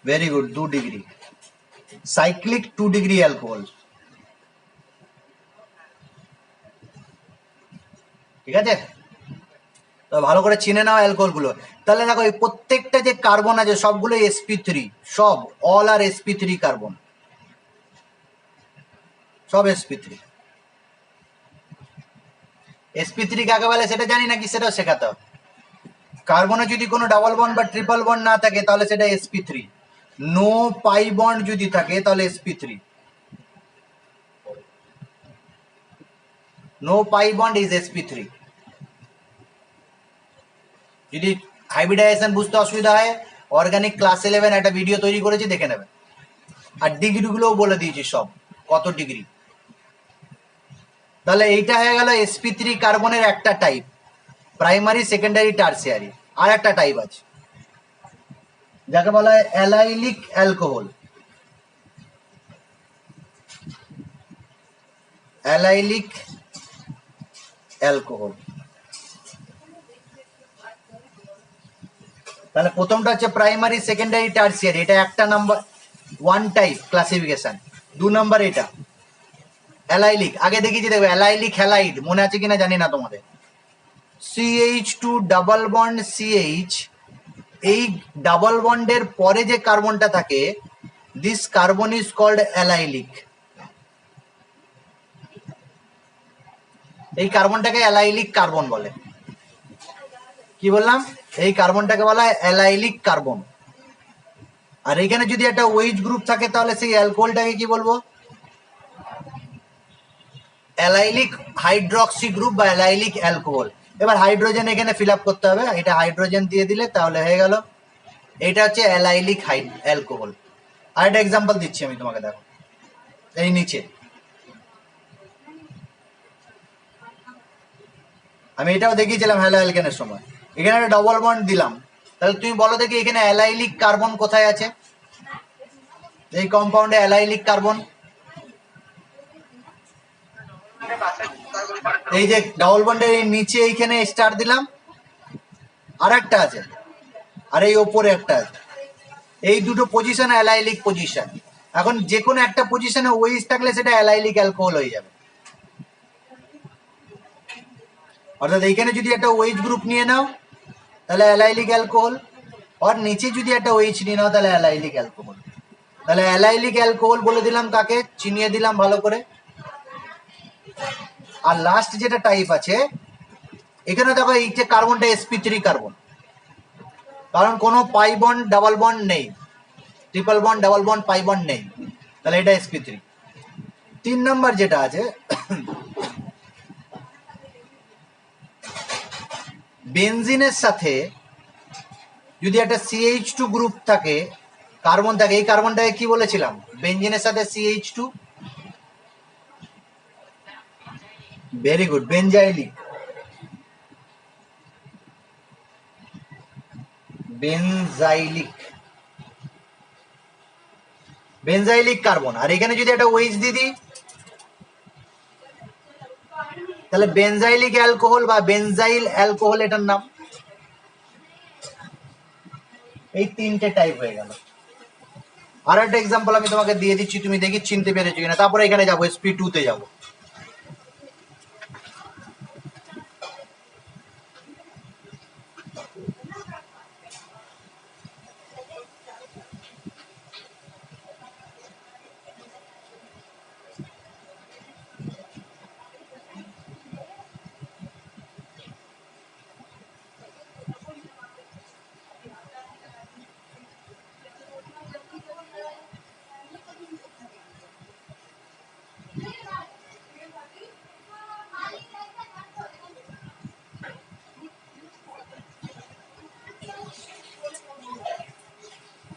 Very good, 2 degree. Cyclic 2 degree alcohol. ঠিক আছে, তো ভালো করে চিনে নাও অ্যালকোহল গুলো। তাহলে দেখো, এই প্রত্যেকটা যে কার্বন আছে সবগুলো sp3, সব অল আর sp3 কার্বন, সব sp3। sp3 কাকে বলে সেটা জানি নাকি, সেটাও শেখাতে হবে। কার্বনে যদি কোনো ডাবল বন্ড বা ট্রিপল বন্ড না থাকে, তাহলে সেটা sp3। নো পাই বন্ড যদি থাকে, তাহলে sp3। No pi bond is sp3। যদি হাইব্রিডাইজেশন বুঝতে অসুবিধা হয়, অর্গানিক ক্লাস 11 একটা ভিডিও তৈরি করেছি, দেখে নেবেন। আর ডিগ্রিগুলোও বলে দিয়েছি সব, কত ডিগ্রি। তাহলে এইটা হয়ে গেল sp3 কার্বনের একটা টাইপ, প্রাইমারি, সেকেন্ডারি, টার্সিয়ারি। আর একটা টাইপ আছে যাকে বলা হয় অ্যালাইলিক অ্যালকোহল। Allylic alcohol. তাহলে প্রথমটা হচ্ছে প্রাইমারি, সেকেন্ডারি, টার্সিয়ারি, এটা একটা নাম্বার, 1 টাইপ ক্লাসিফিকেশন। 2 নাম্বার এটা অ্যালাইলিক। আগে দেখিয়েছি, দেখবে অ্যালাইলিক হ্যালাইড, মনে আছে কিনা জানি না তোমাদের। CH2 ডাবল বন্ড CH, এই ডাবল বন্ডের পরে যে কার্বনটা থাকে, this carbon is called allylic. এই কার্বনটাকে অ্যালাইলিক কার্বন বলে। কি বললাম, এই কার্বনটাকে বলা হয় অ্যালাইলিক কার্বন। আর এখানে যদি একটা ওএইচ গ্রুপ থাকে তাহলে সেই অ্যালকোহলটাকে কি বলবো, অ্যালাইলিক হাইড্রক্সি গ্রুপ বা অ্যালাইলিক অ্যালকোহল। এবার হাইড্রোজেন এখানে ফিল আপ করতে হবে, এটা হাইড্রোজেন দিয়ে দিলে তাহলে হয়ে গেল, এটা হচ্ছে অ্যালাইলিক অ্যালকোহল। আর একটা এক্সাম্পল দিচ্ছি আমি তোমাকে, দেখো এই নিচে আমি এটাও দেখিয়েছিলাম হ্যালো অ্যালকেনের সময়, এখানে একটা ডবল বন্ড দিলাম, তাহলে তুমি বলো দেখি এখানে অ্যালাইলিক কার্বন কোথায় আছে, এই কম্পাউন্ডে অ্যালাইলিক কার্বন, এই যে ডাবল বন্ডের নিচে এইখানে স্টার দিলাম, আর একটা আছে, আর এই ওপরে একটা আছে, এই দুটো পজিশন অ্যালাইলিক পজিশন। এখন যে কোনো একটা পজিশনে ওইচ থাকলে সেটা অ্যালাইলিক অ্যালকোহল হয়ে যাবে। অর্থাৎ এইখানে যদি একটা ওইচ গ্রুপ নিয়ে নাও তাহলে অ্যালাইলিক অ্যালকোহল, আর নিচে যদি একটা ওইচ নিয়ে নাও তাহলে অ্যালাইলিক অ্যালকোহল। তাহলে অ্যালাইলিক অ্যালকোহল বলে দিলাম, কাকে চিনিয়ে দিলাম ভালো করে। আর লাস্ট যেটা টাইপ আছে এখানে দেখো, এই যে কার্বনটা sp3 কার্বন, কারণ কোনো পাই বন্ড ডাবল বন্ড নেই, triple bond double bond pi bond নেই, তাহলে এটা sp3। 3 নাম্বার যেটা আছে বেনজিনের সাথে যদি একটা CH2 গ্রুপ থাকে, কার্বন থাকে, এই কার্বনটাকে কি বলেছিলাম, বেনজিনের সাথে CH2, ভেরি গুড, বেনজাইলিক, বেনজাইলিক, বেনজাইলিক কার্বন। আর এখানে যদি একটা ওইচ দিয়ে দিই তাহলে বেনজাইলিক অ্যালকোহল বা বেনজাইল অ্যালকোহল এটার নাম। এই তিনটে টাইপ হয়ে গেল। আর একটা এক্সাম্পল আমি তোমাকে দিয়ে দিচ্ছি, তুমি দেখি চিনতে পেরেছো কিনা, তারপরে এখানে যাবো sp2 তে যাবো।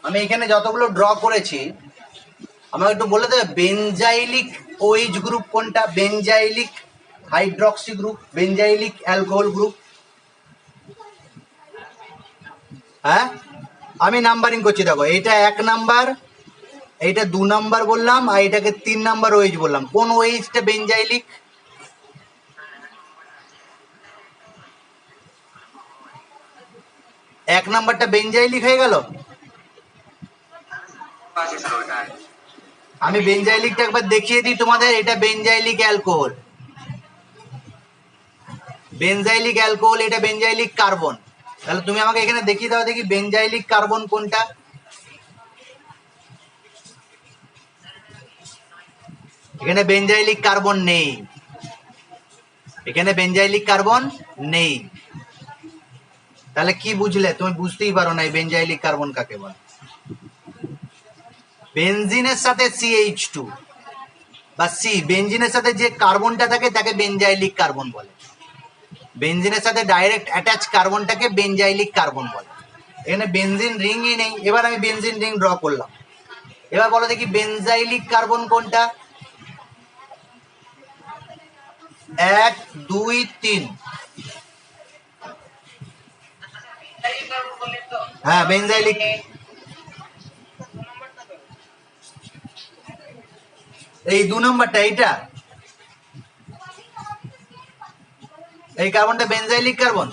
আমি এখানে যতগুলো ড্র করেছি আমাকে একটু বলে দেবে বেনজাইলিক ওইচ গ্রুপ কোনটা, বেনজাইলিক হাইড্রক্সি গ্রুপ, বেনজাইলিক অ্যালকোহল গ্রুপ। হ্যাঁ, আমি নাম্বারিং করছি, দেখো এইটা 1 নাম্বার, এইটা 2 নাম্বার বললাম, আর এটাকে 3 নাম্বার ওইচ বললাম। কোন ওইচটা বেনজাইলিক? 1 নাম্বারটা বেনজাইলিক হয়ে গেল। আমি বেনজাইলিকটা একবার দেখিয়ে দিই তোমাদের, এটা বেনজাইলিক অ্যালকোহল, বেনজাইলিক অ্যালকোহল, এটা বেনজাইলিক কার্বন। তাহলে তুমি আমাকে এখানে দেখিয়ে দাও দেখি বেনজাইলিক কার্বন কোনটা। এখানে বেনজাইলিক কার্বন নেই, এখানে বেনজাইলিক কার্বন নেই। তাহলে কি বুঝলে, তুমি বুঝতেই পারো না এই বেনজাইলিক কার্বন কাকে বলে। বেনজিনের সাথে CH2 বা সি, বেনজিনের সাথে যে কার্বনটা থাকে তাকে বেনজাইলিক কার্বন বলে, বেনজিনের সাথে ডাইরেক্ট অ্যাটাচ কার্বনটাকে বেনজাইলিক কার্বন বলে। এখানে বেনজিন রিংই নেই। এবার আমি বেনজিন রিং ড্র করলাম, এবার বলো দেখি বেনজাইলিক কার্বন কোনটা। 1 2 3, হ্যাঁ বেনজাইলিক, এই 2 নম্বরটা, এইটা, এই কার্বনটা বেনজাইলিক কার্বন।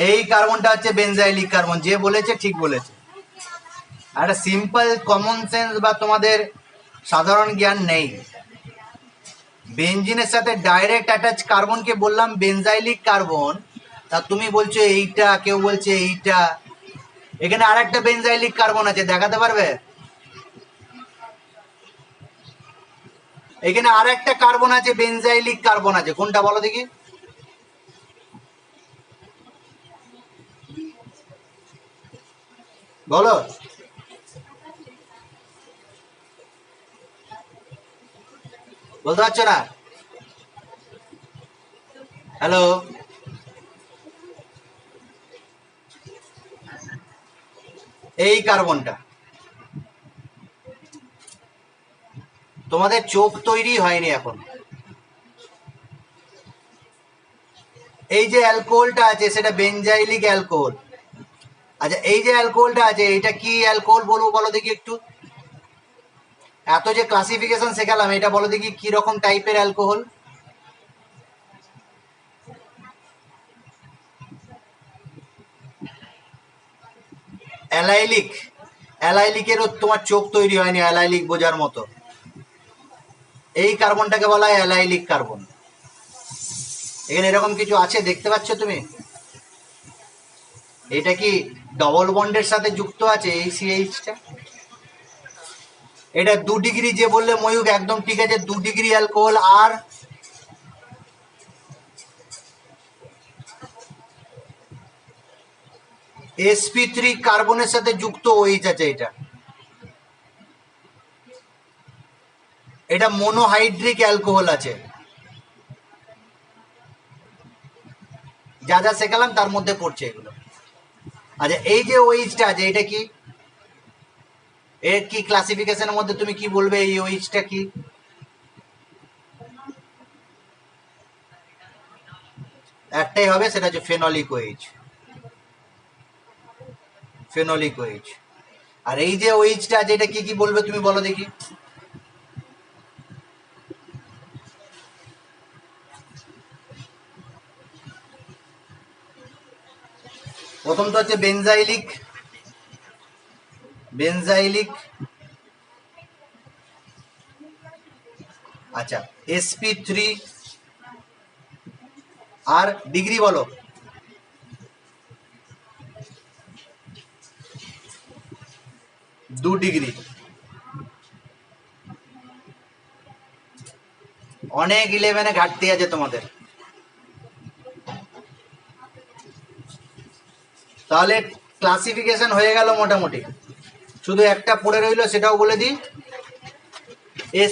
এই কার্বনটা হচ্ছে বেনজাইলিক কার্বন, যে বলেছে ঠিক বলেছে। একটা সিম্পল কমন সেন্স বা তোমাদের সাধারণ জ্ঞান নেই। বেনজিনের সাথে ডাইরেক্ট অ্যাটাচ কার্বনকে বললাম বেনজাইলিক কার্বন, তা তুমি বলছো এইটা, কেউ বলছে এইটা। এখানে আরেকটা বেনজাইলিক কার্বন আছে, দেখাতে পারবে? এখানে আর একটা কার্বন আছে, বেনজাইলিক কার্বন আছে, কোনটা বলো দেখি? বলো। বলতে পারছো না? হ্যালো, এই কার্বনটা। তোমাদের চোখ তৈরি হয়নি এখন। এই যে অ্যালকোহলটা আছে সেটা বেনজাইলিক অ্যালকোহল। আচ্ছা, এই যে অ্যালকোহলটা আছে এটা কি অ্যালকোহল বলবো বলো দেখি একটু? এত যে ক্লাসিফিকেশন শেখালাম, এটা বলো দেখি কি রকম টাইপের অ্যালকোহল? অ্যালাইলিক। অ্যালাইলিকেরও তোমার চোখ তৈরি হয়নি অ্যালাইলিক বোঝার মতো। এই কার্বনটাকে বলা হয় অ্যালাইলিক কার্বন। এখানে এরকম কিছু আছে দেখতে পাচ্ছ তুমি? এটা কি ডবল বন্ডের সাথে যুক্ত আছে এই সিএইচটা? এটা 2 ডিগ্রি যে বললে ময়ূক, একদম ঠিক আছে, 2 ডিগ্রি অ্যালকোহল। আর sp3 কার্বনের সাথে যুক্ত ওইচ আছে। এটা মনোহাইড্রিক অ্যালকোহল আছে। যা যা শেখালাম তার মধ্যে পড়ছে এগুলো। আচ্ছা, এই যে ওইচটা আছে এটা কি? এর কি ক্লাসিফিকেশনের মধ্যে তুমি কি বলবে এই ওইচটা কি? একটাই হবে, সেটা হচ্ছে ফেনলিক ওইচ। Phenolic OH. আর এই যে ওইচটা আছে এটা কি কি বলবে তুমি বলো দেখি? প্রথম তো হচ্ছে বেনজাইলিক। বেনজাইলিক। আচ্ছা, sp3 আর ডিগ্রি বলো। দু ডিগ্রি। অনেক 11-এ ঘাটতি আছে তোমাদের। তাহলে ক্লাসিফিকেশন হয়ে গেল মোটামুটি। শুধু একটা পড়ে রইল, সেটাও বলে দিই।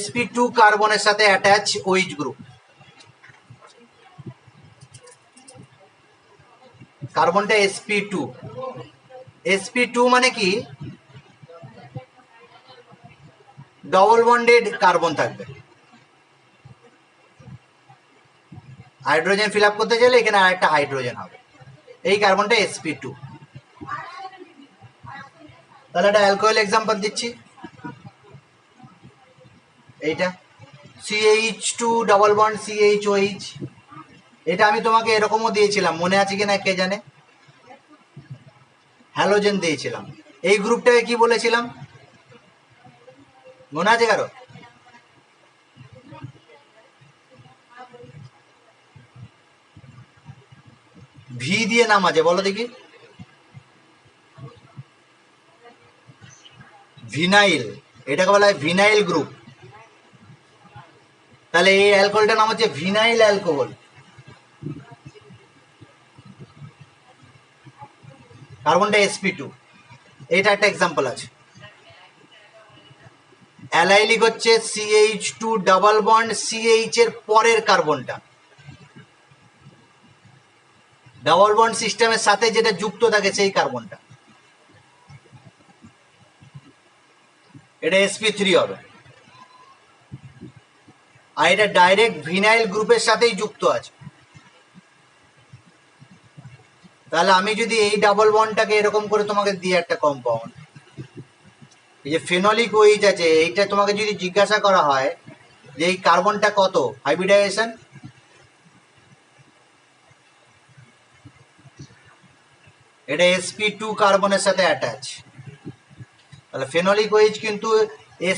sp2 কার্বনের সাথে attach OH group. কার্বনটা sp2। sp2 মানে কি? ডবল বন্ডেড কার্বন থাকবে। হাইড্রোজেন ফিল আপ করতে চাইলে এখানে আরেকটা হাইড্রোজেন হবে। এই কার্বনটা sp2। তাহলে একটা অ্যালকোহল এক্সাম্পল দিচ্ছি। এইটা CH2 ডবল বন্ড CHOH। এটা আমি তোমাকে এরকমও দিয়েছিলাম, মনে আছে কিনা কে জানে? হ্যালোজেন দিয়েছিলাম। এই গ্রুপটাকে কি বলেছিলাম মনে আছে কারো? ভি দিয়ে নাম আছে, বলো দেখি। ভিনাইল। এটাকে বলা হয় ভিনাইল গ্রুপ। তাহলে এই অ্যালকোহলটার নাম হচ্ছে ভিনাইল অ্যালকোহল। কার্বনটা sp2। এটা একটা এক্সাম্পল আছে। অ্যালাইলিক হচ্ছে CH2 ডাবল বন্ড CH এর পরের কার্বনটা, ডাবল বন্ড সিস্টেমের সাথে যেটা যুক্ত থাকে সেই কার্বনটা। এটা sp3 হবে। আর এটা ডাইরেক্ট ভিনাইল গ্রুপের সাথেই যুক্ত আছে। তাহলে আমি যদি এই ডাবল বন্ডটাকে এরকম করে তোমাকে দিই একটা কম্পাউন্ড, এই যে ফেনলিক ওইচ আছে, এইটা তোমাকে যদি জিজ্ঞাসা করা হয় যে এই কার্বনটা কত হাইব্রিডাইজেশন, এটা sp2 কার্বনের সাথে অ্যাটাচ। তাহলে ফেনলিক ওইচ কিন্তু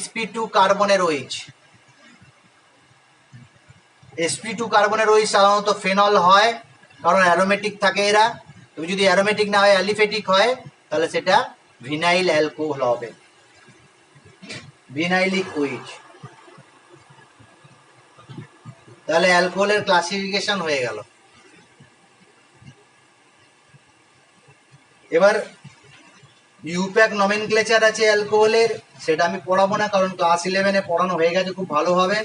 sp2 কার্বনের ওইচ। sp2 কার্বনের ওইচ সাধারণত ফেনল হয়, কারণ অ্যারোমেটিক থাকে এরা। তুমি যদি অ্যারোমেটিক না হয় অ্যালিফেটিক হয়, তাহলে সেটা ভিনাইল অ্যালকোহল হবে, ভিনাইলিক ওইচ। তাহলে অ্যালকোহলের ক্লাসিফিকেশন হয়ে গেল। এবার ইউপ্যাক নমেনক্লেচার আছে অ্যালকোহলের, সেটা আমি পড়াবো না কারণ ক্লাস 11-এ পড়ানো হয়ে গেছে খুব ভালোভাবে।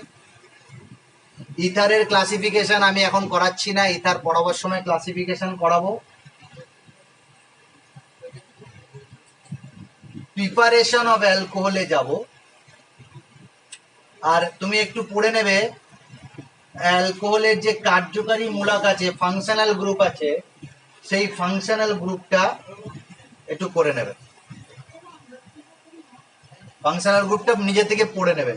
ইথারের ক্লাসিফিকেশন আমি এখন করাচ্ছি না, ইথার পড়াবার সময় ক্লাসিফিকেশন করাবো। প্রিপারেশন অফ অ্যালকোহলে যাব। আর তুমি একটু পড়ে নেবে অ্যালকোহলের যে কার্যকারী মূলক আছে, ফাংশনাল গ্রুপ আছে, সেই ফাংশনাল গ্রুপটা একটু করে নেবে, ফাংশনাল গ্রুপটা নিজে থেকে পড়ে নেবে।